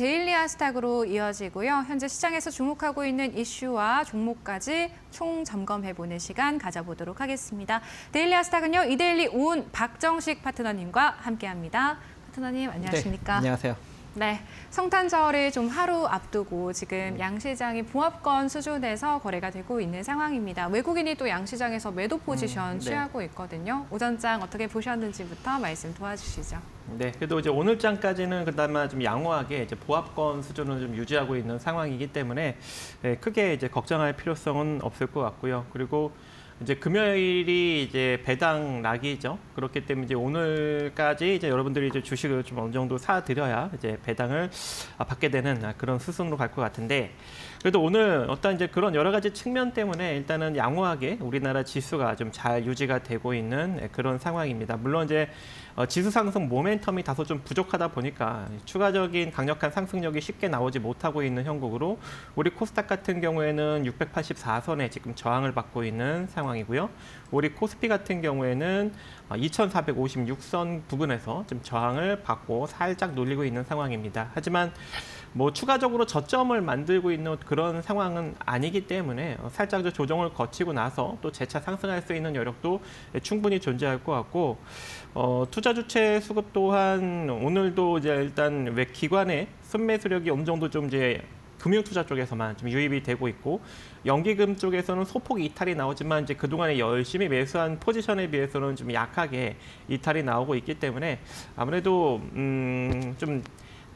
데일리 스탁으로 이어지고요. 현재 시장에서 주목하고 있는 이슈와 종목까지 총 점검해보는 시간 가져보도록 하겠습니다. 데일리 스탁은요, 이데일리 온 박정식 파트너님과 함께합니다. 파트너님 안녕하십니까? 네, 안녕하세요. 네, 성탄절을 좀 하루 앞두고 지금 양시장이 봉합권 수준에서 거래가 되고 있는 상황입니다. 외국인이 또 양시장에서 매도 포지션 취하고 있거든요. 오전장 어떻게 보셨는지부터 말씀 도와주시죠. 네, 그래도 이제 오늘장까지는 그나마 좀 양호하게 이제 보합권 수준을 좀 유지하고 있는 상황이기 때문에 크게 이제 걱정할 필요성은 없을 것 같고요. 그리고 이제 금요일이 이제 배당 낙이죠. 그렇기 때문에 이제 오늘까지 이제 여러분들이 이제 주식을 좀 어느 정도 사드려야 이제 배당을 받게 되는 그런 수순으로 갈 것 같은데, 그래도 오늘 어떤 이제 그런 여러 가지 측면 때문에 일단은 양호하게 우리나라 지수가 좀 잘 유지가 되고 있는 그런 상황입니다. 물론 이제 지수 상승 모멘텀이 다소 좀 부족하다 보니까 추가적인 강력한 상승력이 쉽게 나오지 못하고 있는 형국으로 우리 코스닥 같은 경우에는 684선에 지금 저항을 받고 있는 상황이고요. 우리 코스피 같은 경우에는 2456선 부근에서 좀 저항을 받고 살짝 눌리고 있는 상황입니다. 하지만 뭐 추가적으로 저점을 만들고 있는 그런 상황은 아니기 때문에 살짝 조정을 거치고 나서 또 재차 상승할 수 있는 여력도 충분히 존재할 것 같고, 투자 주체 수급 또한 오늘도 이제 일단 왜 기관의 순매수력이 어느 정도 좀 이제 금융투자 쪽에서만 좀 유입이 되고 있고, 연기금 쪽에서는 소폭 이탈이 나오지만 이제 그동안에 열심히 매수한 포지션에 비해서는 좀 약하게 이탈이 나오고 있기 때문에 아무래도 좀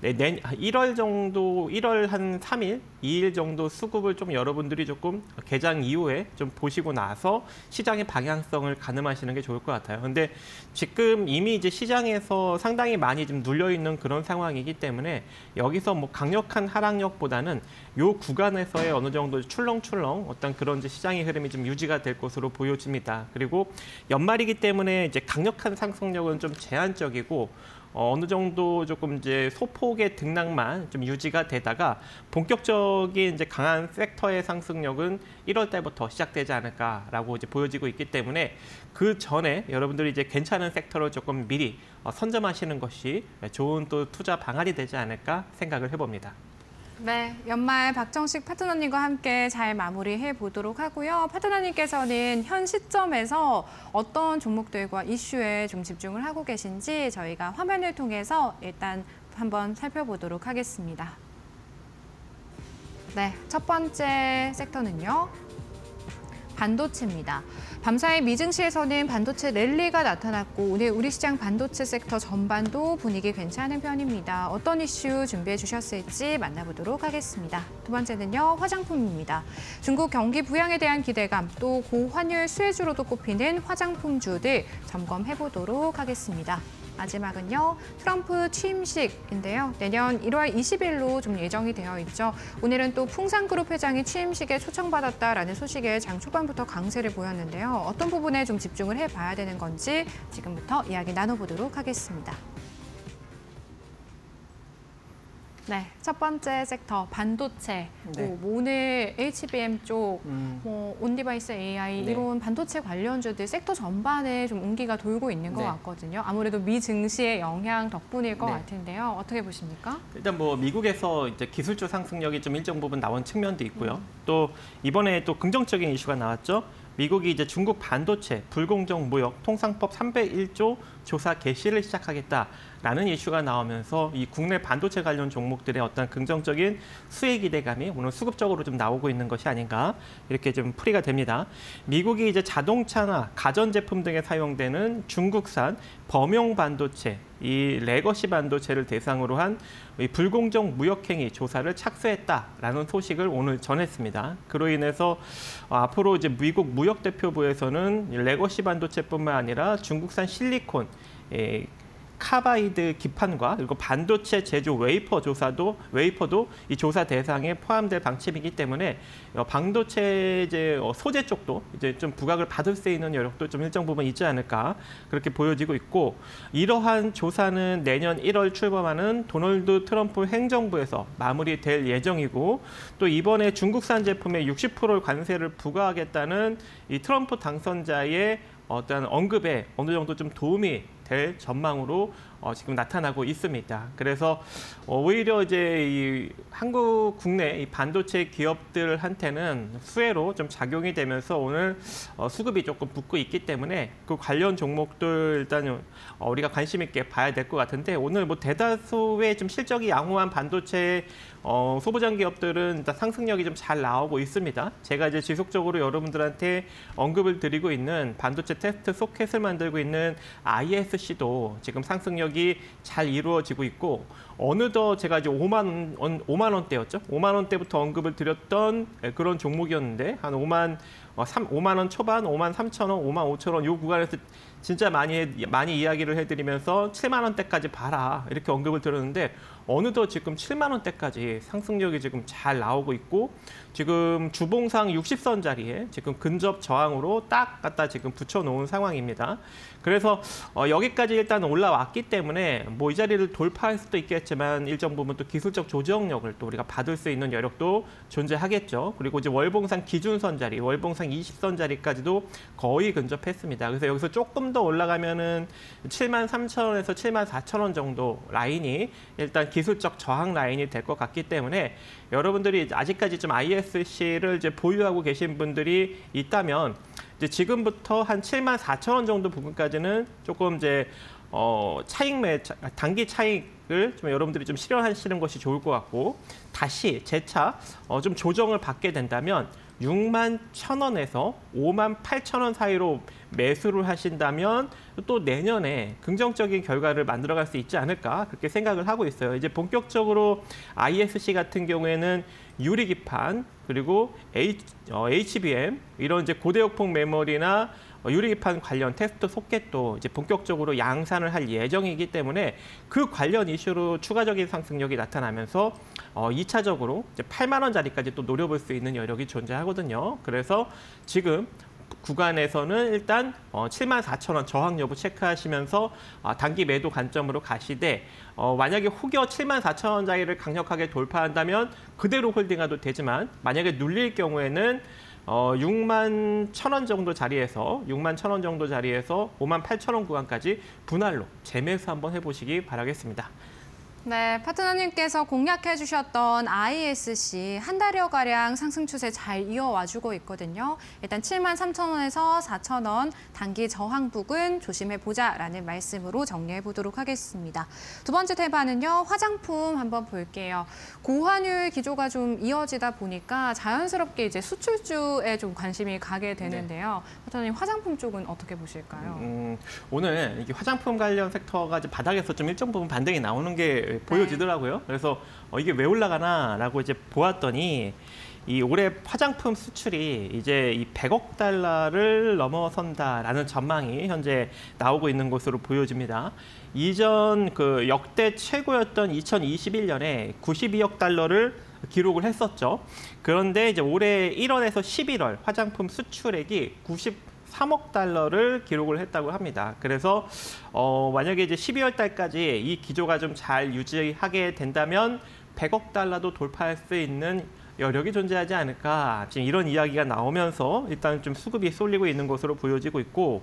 1월 정도, 1월 한 3일, 2일 정도 수급을 좀 여러분들이 조금 개장 이후에 좀 보시고 나서 시장의 방향성을 가늠하시는 게 좋을 것 같아요. 근데 지금 이미 이제 시장에서 상당히 많이 좀 눌려 있는 그런 상황이기 때문에 여기서 뭐 강력한 하락력보다는 요 구간에서의 어느 정도 출렁출렁 어떤 그런 이제 시장의 흐름이 좀 유지가 될 것으로 보여집니다. 그리고 연말이기 때문에 이제 강력한 상승력은 좀 제한적이고, 어느 정도 조금 이제 소폭의 등락만 좀 유지가 되다가 본격적인 이제 강한 섹터의 상승력은 1월 달부터 시작되지 않을까라고 이제 보여지고 있기 때문에 그 전에 여러분들이 이제 괜찮은 섹터를 조금 미리 선점하시는 것이 좋은 또 투자 방안이 되지 않을까 생각을 해봅니다. 네, 연말 박정식 파트너님과 함께 잘 마무리해 보도록 하고요. 파트너님께서는 현 시점에서 어떤 종목들과 이슈에 좀 집중을 하고 계신지 저희가 화면을 통해서 일단 한번 살펴보도록 하겠습니다. 네, 첫 번째 섹터는요, 반도체입니다. 밤사이 미증시에서는 반도체 랠리가 나타났고 오늘 우리 시장 반도체 섹터 전반도 분위기 괜찮은 편입니다. 어떤 이슈 준비해 주셨을지 만나보도록 하겠습니다. 두 번째는요, 화장품입니다. 중국 경기 부양에 대한 기대감, 또 고환율 수혜주로도 꼽히는 화장품주들 점검해 보도록 하겠습니다. 마지막은요, 트럼프 취임식인데요. 내년 1월 20일로 좀 예정이 되어 있죠. 오늘은 또 풍산그룹 회장이 취임식에 초청받았다라는 소식에 장 초반부터 강세를 보였는데요. 어떤 부분에 좀 집중을 해봐야 되는 건지 지금부터 이야기 나눠보도록 하겠습니다. 네, 첫 번째 섹터 반도체. 네. 오늘 HBM 쪽, 온디바이스 AI 네. 이런 반도체 관련주들 섹터 전반에 좀 온기가 돌고 있는 것 네. 같거든요. 아무래도 미 증시의 영향 덕분일 것 네. 같은데요. 어떻게 보십니까? 일단 뭐 미국에서 이제 기술주 상승력이 좀 일정 부분 나온 측면도 있고요. 또 이번에 또 긍정적인 이슈가 나왔죠. 미국이 이제 중국 반도체 불공정 무역 통상법 301조 조사 개시를 시작하겠다라는 이슈가 나오면서 이 국내 반도체 관련 종목들의 어떤 긍정적인 수혜 기대감이 오늘 수급적으로 좀 나오고 있는 것이 아닌가 이렇게 좀 풀이가 됩니다. 미국이 이제 자동차나 가전제품 등에 사용되는 중국산 범용 반도체, 이 레거시 반도체를 대상으로 한 이 불공정 무역행위 조사를 착수했다라는 소식을 오늘 전했습니다. 그로 인해서 앞으로 이제 미국 무역대표부에서는 레거시 반도체뿐만 아니라 중국산 실리콘, 카바이드 기판과 그리고 반도체 제조 웨이퍼도 이 조사 대상에 포함될 방침이기 때문에 반도체 이제 소재 쪽도 이제 좀 부각을 받을 수 있는 여력도 좀 일정 부분 있지 않을까 그렇게 보여지고 있고, 이러한 조사는 내년 1월 출범하는 도널드 트럼프 행정부에서 마무리될 예정이고, 또 이번에 중국산 제품에 60%의 관세를 부과하겠다는 이 트럼프 당선자의 어떤 언급에 어느 정도 좀 도움이 될 전망으로 지금 나타나고 있습니다. 그래서 오히려 이제 이 한국 국내 이 반도체 기업들한테는 수혜로 좀 작용이 되면서 오늘 수급이 조금 붙고 있기 때문에 그 관련 종목들 일단 우리가 관심 있게 봐야 될 것 같은데 오늘 뭐 대다수의 좀 실적이 양호한 반도체 소부장 기업들은 일단 상승력이 좀 잘 나오고 있습니다. 제가 이제 지속적으로 여러분들한테 언급을 드리고 있는 반도체 테스트 소켓을 만들고 있는 ISC도 지금 상승력이 잘 이루어지고 있고 어느덧 제가 이제 5만 원대였죠. 5만 원대부터 언급을 드렸던 그런 종목이었는데 한 5만 원 초반, 5만 3천 원, 5만 5천 원 이 구간에서 진짜 많이 이야기를 해드리면서 7만 원대까지 봐라 이렇게 언급을 드렸는데 어느덧 지금 7만 원대까지 상승력이 지금 잘 나오고 있고 지금 주봉상 60선 자리에 지금 근접 저항으로 딱 갖다 지금 붙여놓은 상황입니다. 그래서 여기까지 일단 올라왔기 때문에 뭐 이 자리를 돌파할 수도 있겠지만 일정 부분 또 기술적 조정력을 또 우리가 받을 수 있는 여력도 존재하겠죠. 그리고 이제 월봉상 기준선 자리, 월봉상 20선 자리까지도 거의 근접했습니다. 그래서 여기서 조금 더 올라가면은 7만 3천 원에서 7만 4천 원 정도 라인이 일단 기술적 저항 라인이 될 것 같기 때문에 여러분들이 아직까지 좀 ISC를 이제 보유하고 계신 분들이 있다면 이제 지금부터 한 7만 4천 원 정도 부분까지는 조금 이제 단기 차익을 좀 여러분들이 좀 실현하시는 것이 좋을 것 같고 다시 재차 좀 조정을 받게 된다면 6만 1,000원에서 5만 8천 원 사이로 매수를 하신다면 또 내년에 긍정적인 결과를 만들어갈 수 있지 않을까 그렇게 생각을 하고 있어요. 이제 본격적으로 ISC 같은 경우에는 유리기판 그리고 HBM 이런 이제 고대역폭 메모리나 유리기판 관련 테스트 소켓도 이제 본격적으로 양산을 할 예정이기 때문에 그 관련 이슈로 추가적인 상승력이 나타나면서 2차적으로 이제 8만 원짜리까지 또 노려볼 수 있는 여력이 존재하거든요. 그래서 지금 구간에서는 일단 7만 4천 원 저항 여부 체크하시면서 단기 매도 관점으로 가시되 만약에 혹여 7만 4천 원짜리를 강력하게 돌파한다면 그대로 홀딩해도 되지만 만약에 눌릴 경우에는 6만 1,000원 정도 자리에서 6만 1,000원 정도 자리에서 5만 8천 원 구간까지 분할로 재매수 한번 해보시기 바라겠습니다. 네, 파트너님께서 공략해 주셨던 ISC 한 달여가량 상승 추세 잘 이어와주고 있거든요. 일단 7만 3천 원에서 4천 원 단기 저항 부근 조심해보자라는 말씀으로 정리해 보도록 하겠습니다. 두 번째 대반은요. 화장품 한번 볼게요. 고환율 기조가 좀 이어지다 보니까 자연스럽게 이제 수출주에 좀 관심이 가게 되는데요. 파트너님 화장품 쪽은 어떻게 보실까요? 오늘 이게 화장품 관련 섹터가 이제 바닥에서 좀 일정 부분 반등이 나오는 게 보여지더라고요. 그래서 이게 왜 올라가나라고 이제 보았더니 이 올해 화장품 수출이 이제 이 100억 달러를 넘어선다라는 전망이 현재 나오고 있는 것으로 보여집니다. 이전 그 역대 최고였던 2021년에 92억 달러를 기록을 했었죠. 그런데 이제 올해 1월에서 11월 화장품 수출액이 3억 달러를 기록을 했다고 합니다. 그래서 만약에 이제 12월 달까지 이 기조가 좀 잘 유지하게 된다면 100억 달러도 돌파할 수 있는 여력이 존재하지 않을까 지금 이런 이야기가 나오면서 일단 좀 수급이 쏠리고 있는 것으로 보여지고 있고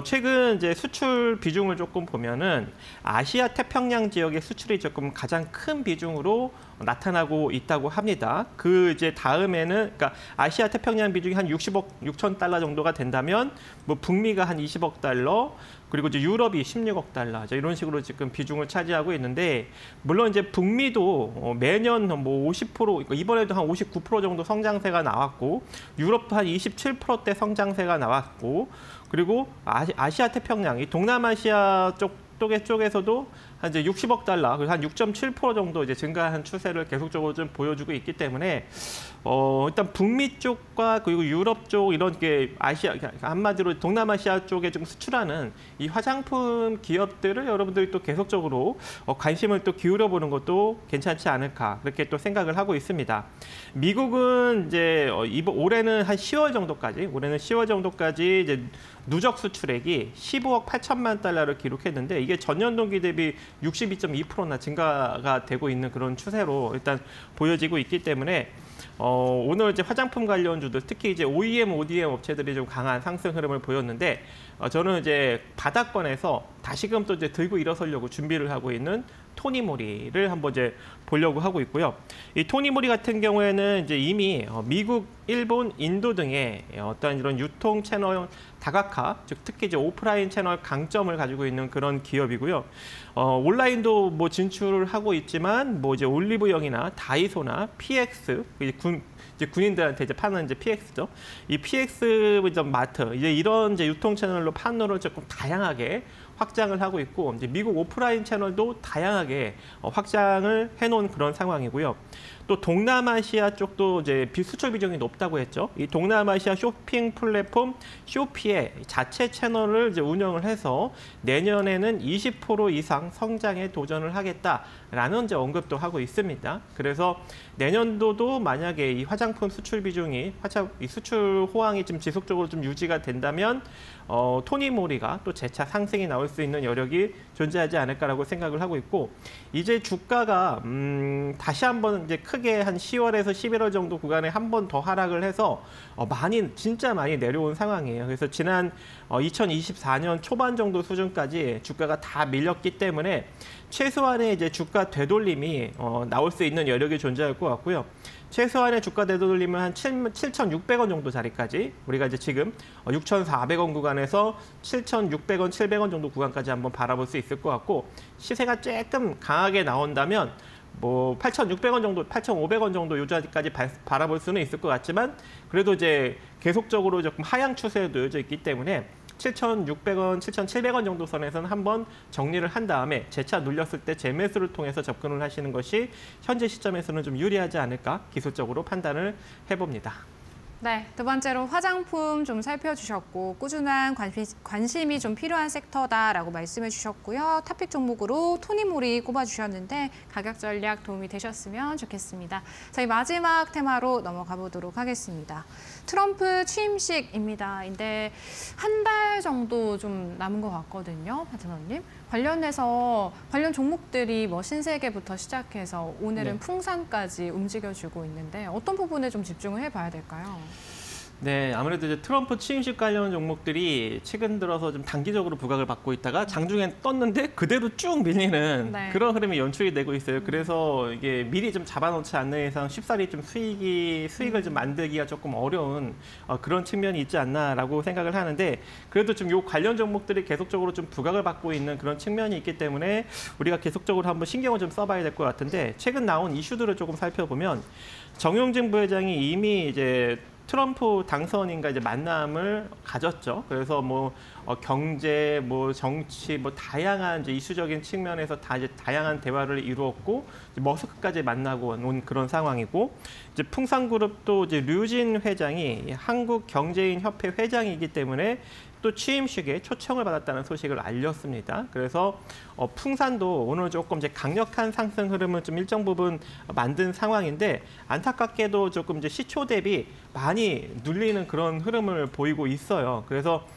최근 이제 수출 비중을 조금 보면은 아시아 태평양 지역의 수출이 조금 가장 큰 비중으로 나타나고 있다고 합니다. 그 이제 다음에는 그러니까 아시아 태평양 비중이 한 60억 6천 달러 정도가 된다면 뭐 북미가 한 20억 달러 그리고 이제 유럽이 16억 달러 이런 식으로 지금 비중을 차지하고 있는데 물론 이제 북미도 매년 뭐 50% 이번에도 한 59% 정도 성장세가 나왔고 유럽도 한 27%대 성장세가 나왔고 그리고 아시아 태평양 이 동남아시아 쪽에서도 한 이제 60억 달러, 한 6.7% 정도 이제 증가한 추세를 계속적으로 좀 보여주고 있기 때문에 일단 북미 쪽과 그리고 유럽 쪽 이런 게 아시아 한마디로 동남아시아 쪽에 좀 수출하는 이 화장품 기업들을 여러분들이 또 계속적으로 관심을 또 기울여 보는 것도 괜찮지 않을까 그렇게 또 생각을 하고 있습니다. 미국은 이제 올해는 한 10월 정도까지 이제 누적 수출액이 15억 8천만 달러를 기록했는데 이게 전년 동기 대비 62.2%나 증가가 되고 있는 그런 추세로 일단 보여지고 있기 때문에 오늘 이제 화장품 관련주들, 특히 이제 OEM, ODM 업체들이 좀 강한 상승 흐름을 보였는데, 저는 이제 바닥권에서 다시금 또 이제 들고 일어서려고 준비를 하고 있는 토니모리를 한번 이제 보려고 하고 있고요. 이 토니모리 같은 경우에는 이제 이미 미국, 일본, 인도 등의 어떤 이런 유통 채널 다각화, 즉 특히 이제 오프라인 채널 강점을 가지고 있는 그런 기업이고요. 온라인도 뭐 진출을 하고 있지만 뭐 이제 올리브영이나 다이소나 PX, 이제 군인들한테 이제 파는 이제 PX죠. 이 PX 마트, 이제 이런 이제 유통 채널로 판로를 조금 다양하게 확장을 하고 있고, 이제 미국 오프라인 채널도 다양하게 확장을 해놓은 그런 상황이고요. 또 동남아시아 쪽도 이제 수출 비중이 높다고 했죠. 이 동남아시아 쇼핑 플랫폼 쇼피의 자체 채널을 이제 운영을 해서 내년에는 20% 이상 성장에 도전을 하겠다라는 이제 언급도 하고 있습니다. 그래서 내년도도 만약에 이 화장품 수출 비중이 이 수출 호황이 좀 지속적으로 좀 유지가 된다면 토니모리가 또 재차 상승이 나올 수 있는 여력이 존재하지 않을까라고 생각을 하고 있고, 이제 주가가 다시 한번 이제 크게 한 10월에서 11월 정도 구간에 한 번 더 하락을 해서 진짜 많이 내려온 상황이에요. 그래서 지난 2024년 초반 정도 수준까지 주가가 다 밀렸기 때문에 최소한의 이제 주가 되돌림이 나올 수 있는 여력이 존재할 것 같고요. 최소한의 주가 되돌림은 한 7,600원 정도 자리까지, 우리가 이제 지금 6,400원 구간에서 7,600원, 700원 정도 구간까지 한번 바라볼 수 있을 것 같고, 시세가 조금 강하게 나온다면 뭐 8,600원 정도, 8,500원 정도 요 자리까지 바라볼 수는 있을 것 같지만, 그래도 이제 계속적으로 조금 하향 추세에 놓여져 있기 때문에 7,600원, 7,700원 정도 선에서는 한번 정리를 한 다음에 재차 눌렸을 때 재매수를 통해서 접근을 하시는 것이 현재 시점에서는 좀 유리하지 않을까 기술적으로 판단을 해봅니다. 네, 두 번째로 화장품 좀 살펴주셨고 꾸준한 관심이 좀 필요한 섹터다라고 말씀해 주셨고요. 탑픽 종목으로 토니모리 꼽아주셨는데 가격 전략 도움이 되셨으면 좋겠습니다. 저희 마지막 테마로 넘어가 보도록 하겠습니다. 트럼프 취임식입니다. 근데 한 달 정도 좀 남은 것 같거든요, 파트너님. 관련해서 관련 종목들이 뭐 신세계부터 시작해서 오늘은 풍산까지 움직여주고 있는데 어떤 부분에 좀 집중을 해봐야 될까요? 네, 아무래도 이제 트럼프 취임식 관련 종목들이 최근 들어서 좀 단기적으로 부각을 받고 있다가 장중에 떴는데 그대로 쭉 밀리는 그런 흐름이 연출이 되고 있어요. 그래서 이게 미리 좀 잡아놓지 않는 이상 쉽사리 좀 수익을 좀 만들기가 조금 어려운 그런 측면이 있지 않나라고 생각을 하는데, 그래도 좀 요 관련 종목들이 계속적으로 좀 부각을 받고 있는 그런 측면이 있기 때문에 우리가 계속적으로 한번 신경을 좀 써봐야 될 것 같은데, 최근 나온 이슈들을 조금 살펴보면 정용진 부회장이 이미 이제 트럼프 당선인과 이제 만남을 가졌죠. 그래서 뭐 경제, 뭐 정치, 뭐 다양한 이제 이슈적인 측면에서 이제 다양한 대화를 이루었고, 이제 머스크까지 만나고 온 그런 상황이고, 이제 풍산그룹도 이제 류진 회장이 한국경제인협회 회장이기 때문에 또 취임식에 초청을 받았다는 소식을 알렸습니다. 그래서 풍산도 오늘 조금 이제 강력한 상승 흐름을 좀 일정 부분 만든 상황인데, 안타깝게도 조금 이제 시초 대비 많이 눌리는 그런 흐름을 보이고 있어요. 그래서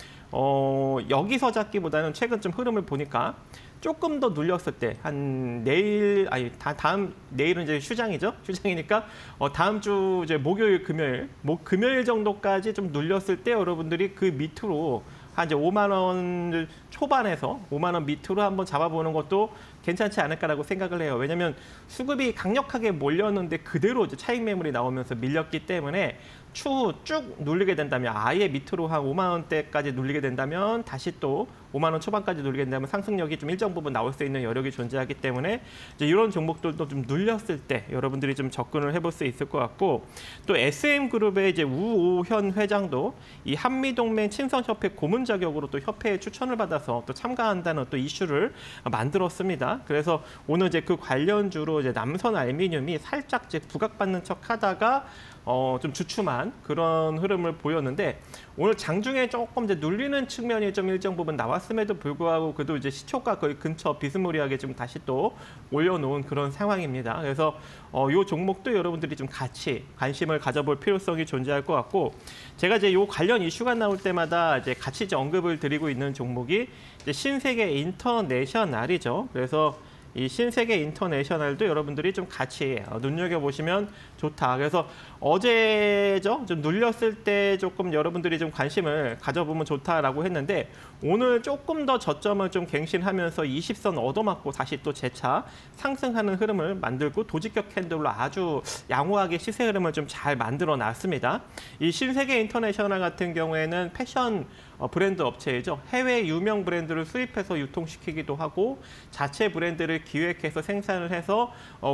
여기서 잡기보다는 최근 좀 흐름을 보니까 조금 더 눌렸을 때 한 내일은 이제 휴장이죠. 휴장이니까 다음 주 이제 목요일, 금요일 정도까지 좀 눌렸을 때 여러분들이 그 밑으로 한 이제 5만 원 초반에서 5만 원 밑으로 한번 잡아보는 것도 괜찮지 않을까라고 생각을 해요. 왜냐하면 수급이 강력하게 몰렸는데 그대로 이제 차익 매물이 나오면서 밀렸기 때문에 추후 쭉 눌리게 된다면, 아예 밑으로 한 5만 원대까지 눌리게 된다면, 다시 또 5만 원 초반까지 눌리게 된다면 상승력이 좀 일정 부분 나올 수 있는 여력이 존재하기 때문에 이제 이런 종목들도 좀 눌렸을 때 여러분들이 좀 접근을 해볼 수 있을 것 같고, 또 SM그룹의 이제 우오현 회장도 이 한미동맹 친선협회 고문 자격으로 또 협회에 추천을 받아서 또 참가한다는 또 이슈를 만들었습니다. 그래서 오늘 이제 그 관련주로 이제 남선 알미늄이 살짝 이제 부각받는 척하다가 좀 주춤한 그런 흐름을 보였는데, 오늘 장중에 조금 이제 눌리는 측면이 좀 일정 부분 나왔음에도 불구하고 그래도 이제 시초가 거의 근처 비스무리하게 좀 다시 또 올려놓은 그런 상황입니다. 그래서 이 종목도 여러분들이 좀 같이 관심을 가져볼 필요성이 존재할 것 같고, 제가 이제 이 관련 이슈가 나올 때마다 이제 같이 이제 언급을 드리고 있는 종목이 이제 신세계 인터내셔널이죠. 그래서 이 신세계 인터내셔널도 여러분들이 좀 같이 눈여겨보시면 좋다. 그래서 어제죠? 좀 눌렸을 때 조금 여러분들이 좀 관심을 가져보면 좋다라고 했는데 오늘 조금 더 저점을 좀 갱신하면서 20선 얻어맞고 다시 또 재차 상승하는 흐름을 만들고 도직격 캔들로 아주 양호하게 시세 흐름을 좀 잘 만들어 놨습니다. 이 신세계 인터내셔널 같은 경우에는 패션 브랜드 업체이죠. 해외 유명 브랜드를 수입해서 유통시키기도 하고 자체 브랜드를 기획해서 생산을 해서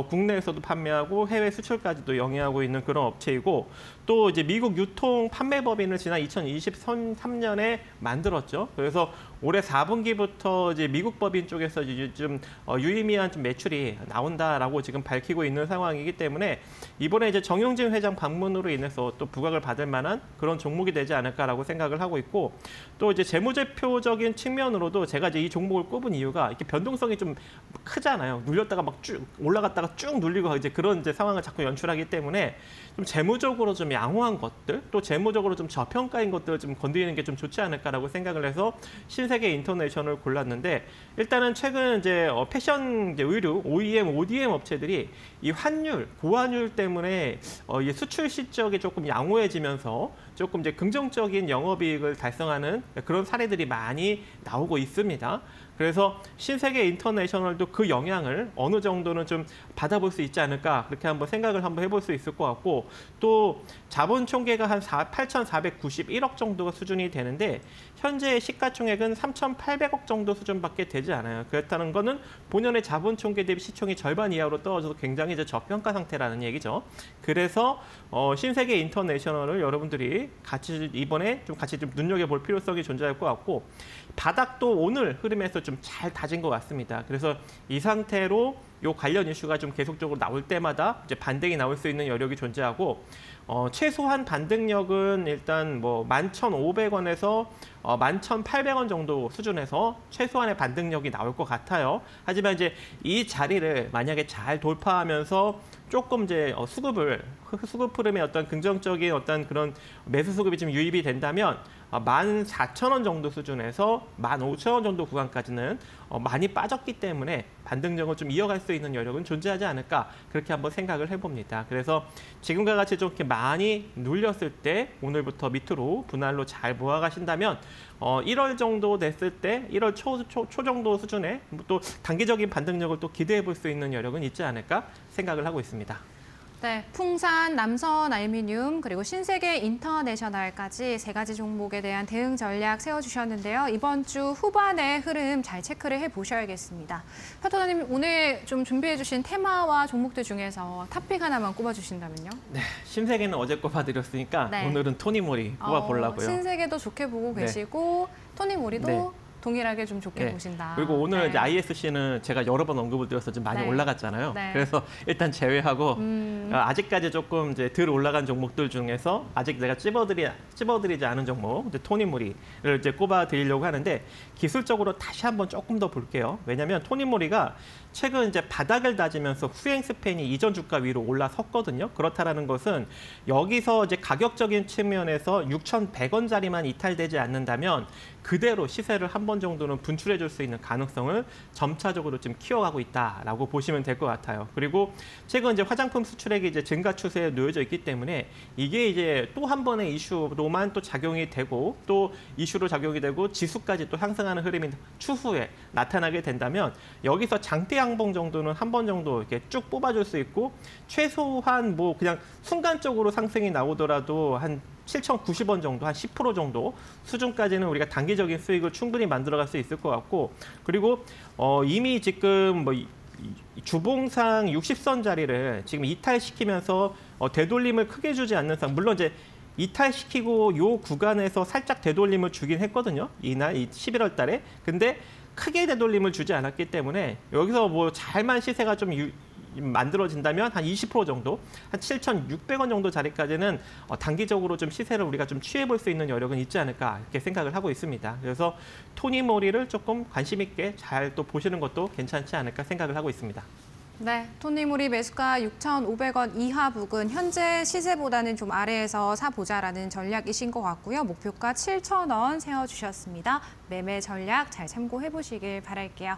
국내에서도 판매하고 해외 수출까지도 영위하고 있는 그런 업체이고 또 이제 미국 유통 판매법인을 지난 2023년에 만들었죠. 그래서 올해 4분기부터 이제 미국 법인 쪽에서 이제 좀 유의미한 좀 매출이 나온다라고 지금 밝히고 있는 상황이기 때문에 이번에 이제 정용진 회장 방문으로 인해서 또 부각을 받을 만한 그런 종목이 되지 않을까라고 생각을 하고 있고 또 이제 재무제표적인 측면으로도 제가 이제 이 종목을 꼽은 이유가 이렇게 변동성이 좀 크잖아요. 눌렸다가 막 쭉 올라갔다가 쭉 눌리고 이제 그런 이제 상황을 자꾸 연출하기 때문에 좀 재무적으로 좀 양호한 것들 또 재무적으로 좀 저평가인 것들을 좀 건드리는 게 좀 좋지 않을까라고 생각을 해서 신세계 인터내셔널을 골랐는데 일단은 최근 이제 패션 이제 의류 OEM, ODM 업체들이 이 환율, 고환율 때문에 이 수출 실적이 조금 양호해지면서 조금 이제 긍정적인 영업이익을 달성하는 그런 사례들이 많이 나오고 있습니다. 그래서 신세계 인터내셔널도 그 영향을 어느 정도는 좀 받아볼 수 있지 않을까 그렇게 한번 생각을 한번 해볼 수 있을 것 같고 또 자본 총계가 한 8,491억 정도가 수준이 되는데 현재 시가총액은 3,800억 정도 수준밖에 되지 않아요. 그렇다는 거는 본연의 자본 총계 대비 시총이 절반 이하로 떨어져서 굉장히 이제 저평가 상태라는 얘기죠. 그래서 신세계 인터내셔널을 여러분들이 같이 이번에 좀 같이 좀 눈여겨볼 필요성이 존재할 것 같고 바닥도 오늘 흐름에서 좀 잘 다진 것 같습니다. 그래서 이 상태로 요 관련 이슈가 좀 계속적으로 나올 때마다 이제 반등이 나올 수 있는 여력이 존재하고 최소한 반등력은 일단 뭐 11,500원에서 11,800원 정도 수준에서 최소한의 반등력이 나올 것 같아요. 하지만 이제 이 자리를 만약에 잘 돌파하면서 조금 이제 수급 흐름의 어떤 긍정적인 어떤 그런 매수 수급이 좀 유입이 된다면 14,000원 정도 수준에서 15,000원 정도 구간까지는 많이 빠졌기 때문에 반등력을 좀 이어갈 수 있는 여력은 존재하지 않을까 그렇게 한번 생각을 해봅니다. 그래서 지금과 같이 좀 이렇게 많이 눌렸을 때 오늘부터 밑으로 분할로 잘 모아가신다면 1월 정도 됐을 때 1월 초 정도 수준에 또 단기적인 반등력을 또 기대해 볼 수 있는 여력은 있지 않을까 생각을 하고 있습니다. 네, 풍산, 남선 알미늄, 그리고 신세계 인터내셔널까지 세 가지 종목에 대한 대응 전략 세워주셨는데요. 이번 주 후반의 흐름 잘 체크를 해보셔야겠습니다. 파트너님, 오늘 좀 준비해주신 테마와 종목들 중에서 탑픽 하나만 꼽아주신다면요? 네, 신세계는 어제 꼽아드렸으니까 네. 오늘은 토니모리 꼽아보려고요. 신세계도 좋게 보고 계시고 토니모리도 네. 동일하게 좀 좋게 네. 보신다. 그리고 오늘 네. 이제 ISC는 제가 여러 번 언급을 드려서 좀 많이 네. 올라갔잖아요. 네. 그래서 일단 제외하고 아직까지 조금 이제 덜 올라간 종목들 중에서 아직 내가 찝어드리지 않은 종목, 이제 토니모리를 이제 꼽아드리려고 하는데 기술적으로 다시 한번 조금 더 볼게요. 왜냐하면 토니모리가 최근 이제 바닥을 다지면서 후행 스팬이 이전 주가 위로 올라섰거든요. 그렇다라는 것은 여기서 이제 가격적인 측면에서 6,100원짜리만 이탈되지 않는다면 그대로 시세를 한 번 정도는 분출해 줄 수 있는 가능성을 점차적으로 지금 키워가고 있다라고 보시면 될 것 같아요. 그리고 최근 이제 화장품 수출액이 이제 증가 추세에 놓여져 있기 때문에 이게 이제 또 한 번의 이슈로만 또 작용이 되고 또 이슈로 작용이 되고 지수까지 또 상승하는 흐름이 추후에 나타나게 된다면 여기서 장대 양봉 정도는 한 번 정도 이렇게 쭉 뽑아줄 수 있고 최소한 뭐 그냥 순간적으로 상승이 나오더라도 한 7,090원 정도, 한 10% 정도 수준까지는 우리가 단기적인 수익을 충분히 만들어갈 수 있을 것 같고 그리고 이미 지금 뭐 주봉상 60선 자리를 지금 이탈시키면서 되돌림을 크게 주지 않는 상 물론 이제 이탈시키고 요 구간에서 살짝 되돌림을 주긴 했거든요. 이날 11월 달에. 근데 크게 되돌림을 주지 않았기 때문에 여기서 뭐 잘만 시세가 좀 만들어진다면 한 20% 정도, 한 7,600원 정도 자리까지는 단기적으로 좀 시세를 우리가 좀 취해볼 수 있는 여력은 있지 않을까 이렇게 생각을 하고 있습니다. 그래서 토니모리를 조금 관심 있게 잘 또 보시는 것도 괜찮지 않을까 생각을 하고 있습니다. 네, 토니모리 매수가 6,500원 이하 부근 현재 시세보다는 좀 아래에서 사보자라는 전략이신 것 같고요. 목표가 7,000원 세워주셨습니다. 매매 전략 잘 참고해 보시길 바랄게요.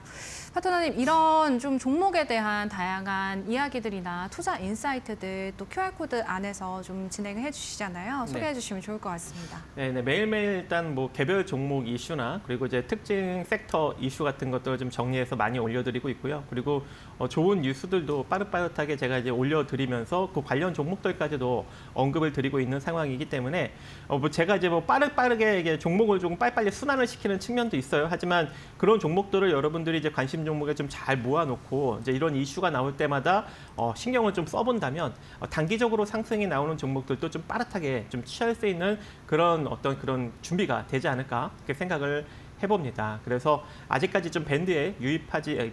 파트너님, 이런 좀 종목에 대한 다양한 이야기들이나 투자 인사이트들 또 QR코드 안에서 좀 진행을 해주시잖아요. 소개해 주시면 좋을 것 같습니다. 네, 매일매일 일단 뭐 개별 종목 이슈나 그리고 이제 특징 섹터 이슈 같은 것들을 좀 정리해서 많이 올려드리고 있고요. 그리고 좋은 뉴스들도 빠릇빠릇하게 제가 이제 올려드리면서 그 관련 종목들까지도 언급을 드리고 있는 상황이기 때문에 뭐 제가 이제 뭐 빠르게 이게 종목을 조금 빨리빨리 순환을 시키는 측면도 있어요. 하지만 그런 종목들을 여러분들이 이제 관심 종목에 좀 잘 모아놓고 이제 이런 이슈가 나올 때마다 신경을 좀 써본다면 단기적으로 상승이 나오는 종목들도 좀 빠릿하게 좀 취할 수 있는 그런 준비가 되지 않을까 그렇게 생각을 해봅니다. 그래서 아직까지 좀 밴드에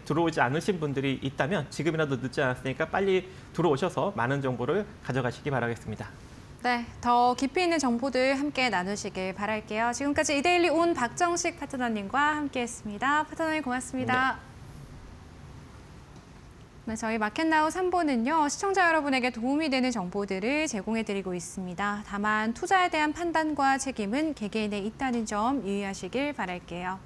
들어오지 않으신 분들이 있다면 지금이라도 늦지 않았으니까 빨리 들어오셔서 많은 정보를 가져가시기 바라겠습니다. 네, 더 깊이 있는 정보들 함께 나누시길 바랄게요. 지금까지 이데일리 온 박정식 파트너님과 함께했습니다. 파트너님 고맙습니다. 네, 저희 마켓나우 3부는요, 시청자 여러분에게 도움이 되는 정보들을 제공해드리고 있습니다. 다만 투자에 대한 판단과 책임은 개개인에 있다는 점 유의하시길 바랄게요.